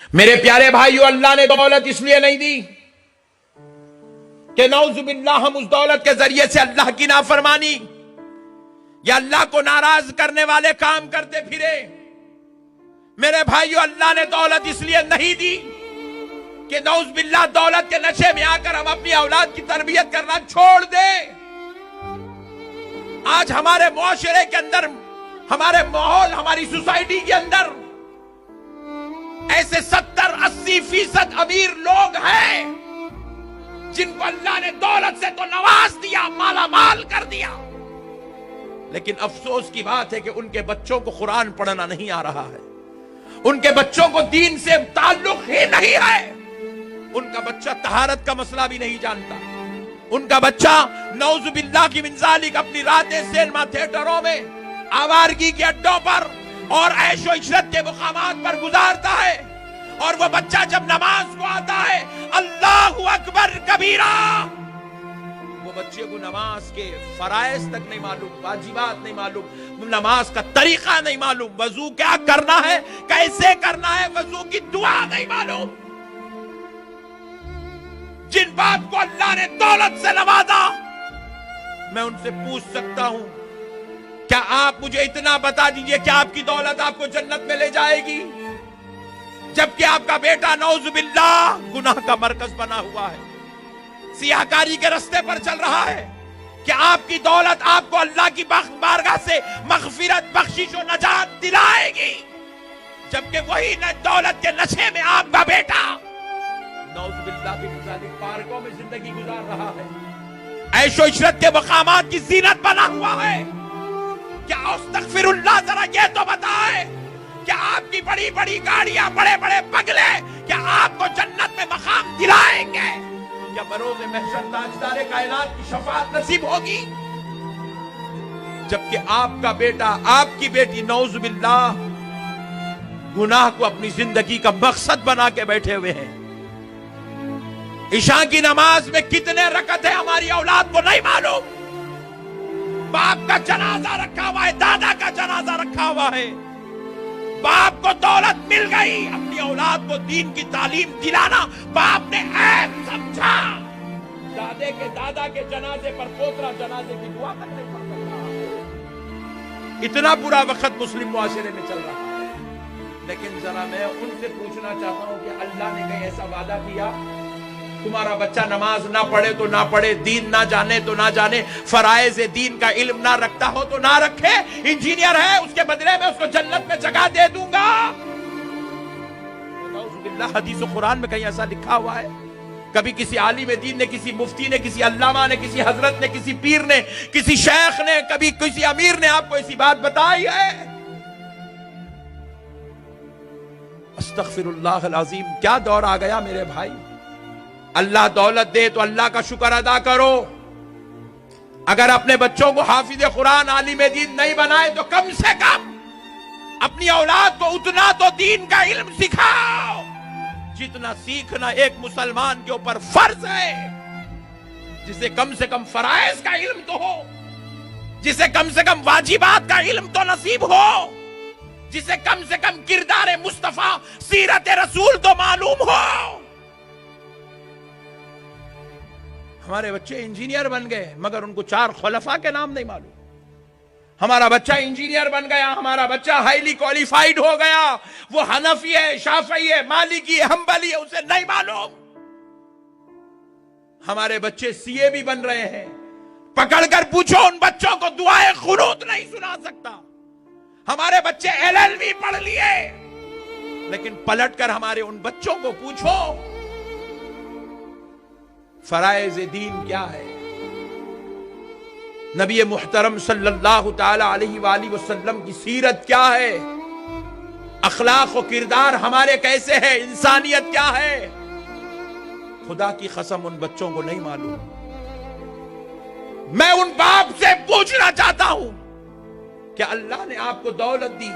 میرے پیارے بھائیو، اللہ نے دولت اس لیے نہیں دی کہ نعوذ باللہ ہم اس دولت کے ذریعے سے اللہ کی نافرمانی یا اللہ کو ناراض کرنے والے کام کرتے پھرے۔ میرے بھائیو، اللہ نے دولت اس لیے نہیں دی کہ نعوذ باللہ دولت کے نشے میں آ کر ہم اپنی اولاد کی تربیت کرنا چھوڑ دیں۔ آج ہمارے معاشرے کے اندر، ہمارے ماحول، ہماری سوسائٹی کے اندر ایسے 70-80% امیر لوگ ہیں جن کو اللہ نے دولت سے تو نواز دیا، مالا مال کر دیا، لیکن افسوس کی بات ہے کہ ان کے بچوں کو قرآن پڑھنا نہیں آ رہا ہے، ان کے بچوں کو دین سے تعلق ہی نہیں ہے، ان کا بچہ طہارت کا مسئلہ بھی نہیں جانتا، ان کا بچہ نعوذ باللہ کی من ذالک اپنی راتیں سینما تھیٹروں میں، آوارگی کے اڈوں پر اور عیش و عشرت کے مقامات پر گزارتا ہے، اور وہ بچہ جب نماز کو آتا ہے اللہ اکبر کبیرہ، وہ بچے کو نماز کے فرائض تک نہیں معلوم، واجبات نہیں معلوم، نماز کا طریقہ نہیں معلوم، وضو کیا کرنا ہے، کیسے کرنا ہے، وضو کی دعا نہیں معلوم۔ جن باپ کو اللہ نے دولت سے نوازا، میں ان سے پوچھ سکتا ہوں، کیا آپ مجھے اتنا بتا دیجئے کہ آپ کی دولت آپ کو جنت میں لے جائے گی، جبکہ آپ کا بیٹا نعوذ باللہ گناہ کا مرکز بنا ہوا ہے، سیاہکاری کے رستے پر چل رہا ہے؟ کہ آپ کی دولت آپ کو اللہ کی بارگاہ سے مغفرت، بخشش و نجات دلائے گی، جبکہ وہی دولت کے نشے میں آپ کا بیٹا نعوذ باللہ کی مذالک پارکوں میں زندگی گزار رہا ہے، عیش و عشرت کے مقامات کی زینت بنا ہوا ہے۔ کیا استغفر اللہ، ذرا یہ تو بتائے، کیا آپ کی بڑی بڑی گاڑیاں، بڑے بڑے بنگلے، کیا آپ کو جنت میں مقام دلائیں گے؟ کیا بروز محشر تاجدار کائنات کی شفاعت نصیب ہوگی؟ جبکہ آپ کا بیٹا، آپ کی بیٹی نعوذ باللہ گناہ کو اپنی زندگی کا مقصد بنا کے بیٹھے ہوئے ہیں۔ عشاء کی نماز میں کتنے رکعت ہے ہماری اولاد کو نہیں معلوم، باپ کا جنازہ رکھا ہوا ہے، دادا کا جنازہ رکھا ہوا ہے، باپ کو دولت مل گئی، اپنی اولاد کو دین کی تعلیم دلانا باپ نے عیب سمجھا، دادے کے دادا کے جنازے پر پوترا جنازے کی دعا کرنے پر چل رہا ہے۔ اتنا برا وقت مسلم معاشرے میں چل رہا ہے، لیکن ذرا میں ان سے پوچھنا چاہتا ہوں کہ اللہ نے کہیں ایسا وعدہ کیا تمہارا بچہ نماز نہ پڑھے تو نہ پڑھے، دین نہ جانے تو نہ جانے، فرائض دین کا علم نہ رکھتا ہو تو نہ رکھے، انجینئر ہے اس کے بدلے میں اس کو جنت میں جگہ دے دوں گا؟ نعوذ باللہ حدیث و قرآن میں کہیں ایسا لکھا ہوا ہے؟ کبھی کسی عالم دین نے، کسی مفتی نے، کسی علامہ نے، کسی حضرت نے، کسی پیر نے، کسی شیخ نے، کبھی کسی امیر نے آپ کو ایسی بات بتائی ہے؟ استغفر اللہ العظیم، کیا دور آ گیا میرے بھائی۔ اللہ دولت دے تو اللہ کا شکر ادا کرو، اگر اپنے بچوں کو حافظ قرآن، عالم دین نہیں بنائے تو کم سے کم اپنی اولاد کو اتنا تو دین کا علم سکھاؤ جتنا سیکھنا ایک مسلمان کے اوپر فرض ہے، جسے کم سے کم فرائض کا علم تو ہو، جسے کم سے کم واجبات کا علم تو نصیب ہو، جسے کم سے کم کردار مصطفیٰ، سیرت رسول تو معلوم ہو۔ ہمارے بچے انجینئر بن گئے مگر ان کو 4 خلفاء کے نام نہیں معلوم۔ ہمارا بچہ انجینئر بن گیا، ہمارا بچہ ہائیلی کوالیفائیڈ ہو گیا، وہ حنفی ہے، شافعی ہے، مالکی ہے، حنبلی ہے، اسے نہیں معلوم۔ ہمارے بچے سی اے بھی بن رہے ہیں، پکڑ کر پوچھو ان بچوں کو دعائے قنوت نہیں سنا سکتا۔ ہمارے بچے LLB پڑھ لیے، لیکن پلٹ کر ہمارے ان بچوں کو پوچھو فرائض دین کیا ہے، نبی محترم صلی اللہ تعالی علیہ وآلہ وسلم کی سیرت کیا ہے، اخلاق و کردار ہمارے کیسے ہیں، انسانیت کیا ہے۔ خدا کی قسم ان بچوں کو نہیں معلوم۔ میں ان باپ سے پوچھنا چاہتا ہوں کہ اللہ نے آپ کو دولت دی،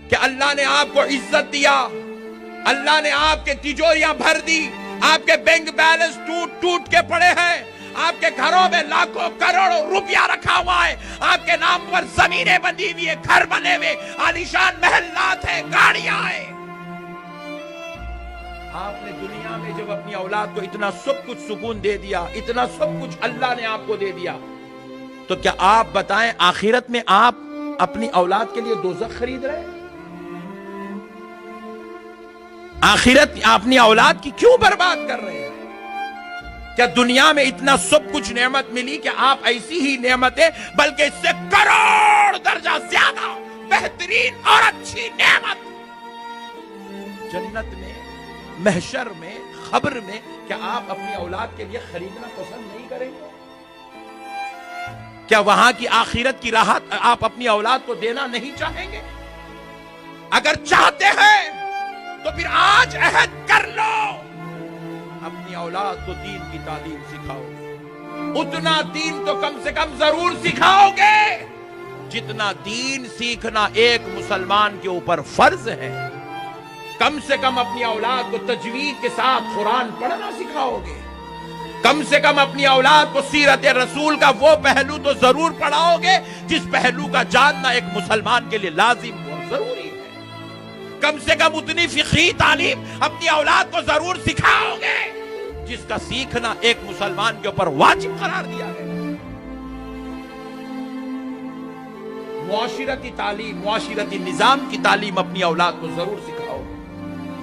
کہ اللہ نے آپ کو عزت دیا، اللہ نے آپ کے تجوریاں بھر دی، آپ کے بینک بیلنس ٹوٹ کے پڑے ہیں، آپ کے گھروں میں لاکھوں کروڑوں روپیہ رکھا ہوا ہے، آپ کے نام پر زمینیں بندی ہوئی ہیں، گھر بنے ہوئے، عالیشان محلات ہیں، گاڑیاں ہیں، आपने दुनिया में जब अपनी औलाद को इतना सब कुछ सुकून दे दिया, इतना सब कुछ अल्लाह ने आपको दे दिया, तो क्या आप बताएं आखिरत में आप अपनी औलाद के लिए दोज़ख खरीद रहे हैं? आखिरत अपनी औलाद की क्यों बर्बाद कर रहे हैं? क्या दुनिया में इतना सब कुछ नेमत मिली कि आप ऐसी ही नेमतें, बल्कि इससे करोड़ दर्जा ज्यादा बेहतरीन और अच्छी नेमत जन्नत में, महशर में, खबर में, क्या आप अपनी औलाद के लिए खरीदना पसंद नहीं करेंगे? क्या वहां की आखिरत की राहत आप अपनी औलाद को देना नहीं चाहेंगे? अगर चाहते हैं तो फिर आज अहद कर लो, अपनी औलाद को दीन की तालीम सिखाओ। उतना दीन तो कम से कम जरूर सिखाओगे जितना दीन सीखना एक मुसलमान के ऊपर फर्ज है। कम से कम अपनी औलाद को तजवीद के साथ कुरान पढ़ना सिखाओगे। कम से कम अपनी औलाद को सीरत रसूल का वो पहलू तो जरूर पढ़ाओगे जिस पहलू का जानना एक मुसलमान के लिए लाजिम और जरूरी है। कम से कम उतनी फिक़ही तालीम अपनी औलाद को जरूर सिखाओगे जिसका सीखना एक मुसलमान के ऊपर वाजिब करार दिया गया। मुआशिरती तालीम, मुआशिरती निजाम की तालीम अपनी औलाद को जरूर सिखाओ,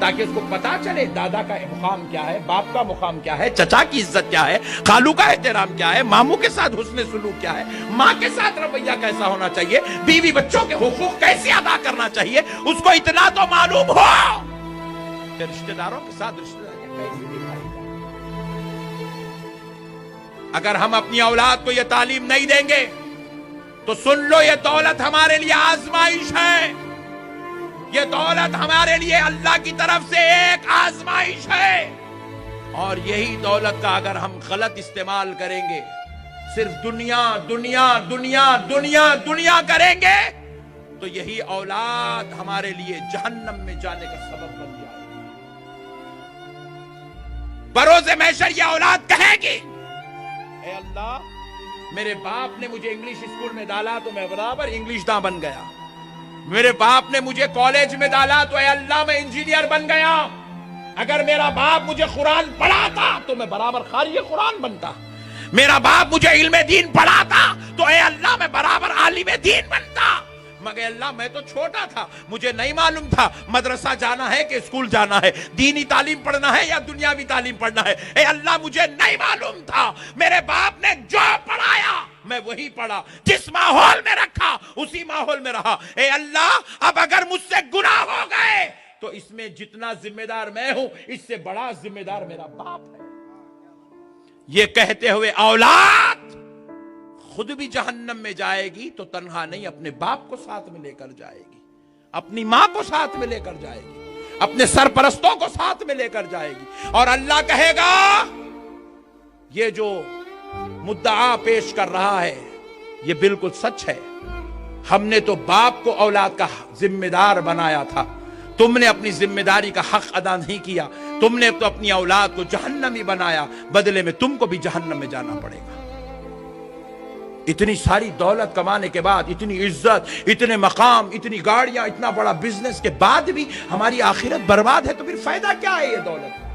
ताकि उसको पता चले दादा का मुकाम क्या है, बाप का मुकाम क्या है, चचा की इज्जत क्या है, खालू का एहतराम क्या है, मामू के साथ हुस्न सुलूक क्या है, माँ के साथ रवैया कैसा होना चाहिए, बीवी बच्चों के हुकूक कैसे अदा करना चाहिए, उसको इतना तो मालूम हो कि रिश्तेदारों के साथ रिश्तेदारियां कैसे निभाई जाए। अगर हम अपनी औलाद को यह तालीम नहीं देंगे तो सुन लो, ये दौलत हमारे लिए आजमाइश है। ये दौलत हमारे लिए अल्लाह की तरफ से एक आजमाइश है, और यही दौलत का अगर हम गलत इस्तेमाल करेंगे, सिर्फ दुनिया दुनिया दुनिया दुनिया दुनिया करेंगे, तो यही औलाद हमारे लिए जहन्नम में जाने का सबब बन जाएगी। बरोज़े महशर ये औलाद कहेगी, ए अल्लाह, मेरे बाप ने मुझे इंग्लिश स्कूल में डाला तो मैं बराबर इंग्लिश दां बन गया। मेरे बाप ने मुझे कॉलेज में डाला तो अल्लाह मैं इंजीनियर बन गया। अगर मेरा बाप मुझे कुरान पढ़ाता तो मैं बराबर कारी कुरान बनता। मेरा बाप मुझे इल्म दीन पढ़ाता तो अल्लाह मैं बराबर आलिम दीन बनता। मगर अल्लाह मैं तो छोटा था, मुझे नहीं मालूम था मदरसा जाना है कि स्कूल जाना है, दीनी तालीम पढ़ना है या दुनियावी तालीम पढ़ना है। ए अल्लाह मुझे नहीं मालूम था। मेरे बाप ने जो पढ़ाया मैं वही पढ़ा, जिस माहौल में रखा उसी माहौल में रहा। ए अल्लाह, अब अगर मुझसे गुनाह हो गए तो इसमें जितना जिम्मेदार मैं हूं, इससे बड़ा जिम्मेदार मेरा बाप है। ये कहते हुए औलाद खुद भी जहन्नम में जाएगी तो तन्हा नहीं, अपने बाप को साथ में लेकर जाएगी, अपनी मां को साथ में लेकर जाएगी, अपने सरपरस्तों को साथ में लेकर जाएगी। और अल्लाह कहेगा, ये जो मुद्दा पेश कर रहा है ये बिल्कुल सच है। हमने तो बाप को औलाद का जिम्मेदार बनाया था, तुमने अपनी जिम्मेदारी का हक अदा नहीं किया, तुमने तो अपनी औलाद को जहन्नमी बनाया, बदले में तुमको भी जहन्नम में जाना पड़ेगा। इतनी सारी दौलत कमाने के बाद, इतनी इज्जत, इतने मकाम, इतनी गाड़ियां, इतना बड़ा बिजनेस के बाद भी हमारी आखिरत बर्बाद है, तो फिर फायदा क्या है ये दौलत का?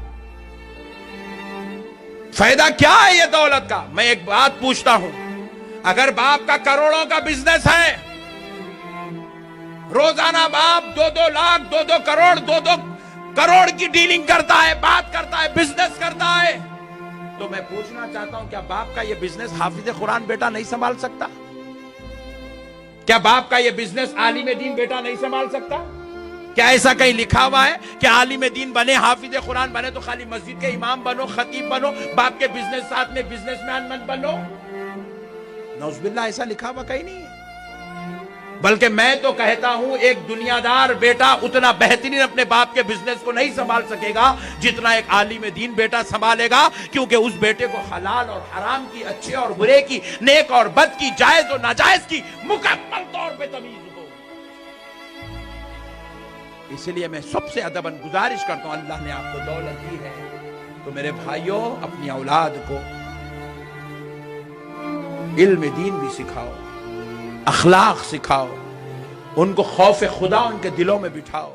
फायदा क्या है ये दौलत का? मैं एक बात पूछता हूं, अगर बाप का करोड़ों का बिजनेस है, रोजाना बाप 2-2 लाख, 2-2 करोड़, 2-2 करोड़ की डीलिंग करता है, बात करता है, बिजनेस करता है, तो मैं पूछना चाहता हूं, क्या बाप का यह बिजनेस हाफिज कुरान बेटा नहीं संभाल सकता? क्या बाप का यह बिजनेस आलिम दीन बेटा नहीं संभाल सकता? क्या ऐसा कहीं लिखा हुआ है कि आलिम दीन बने, हाफिज कुरान बने तो खाली मस्जिद के इमाम बनो, खतीब बनो, बाप के बिजनेस साथ में बिजनेसमैन मत बनो? नौजुबिल्लाह, ऐसा लिखा हुआ कहीं नहीं है। बल्कि मैं तो कहता हूं, एक दुनियादार बेटा उतना बेहतरीन अपने बाप के बिजनेस को नहीं संभाल सकेगा जितना एक आलिम दीन बेटा संभालेगा, क्योंकि उस बेटे को हलाल और हराम की, अच्छे और बुरे की, नेक और बद की, जायज और नाजायज की मुकम्मल तौर पे तमीज हो। इसलिए मैं सबसे अदबन गुजारिश करता हूं, अल्लाह ने आपको दौलत दी है तो मेरे भाइयों, अपनी औलाद को इल्म दीन भी सिखाओ, अखलाक सिखाओ, उनको खौफ खुदा उनके दिलों में बिठाओ।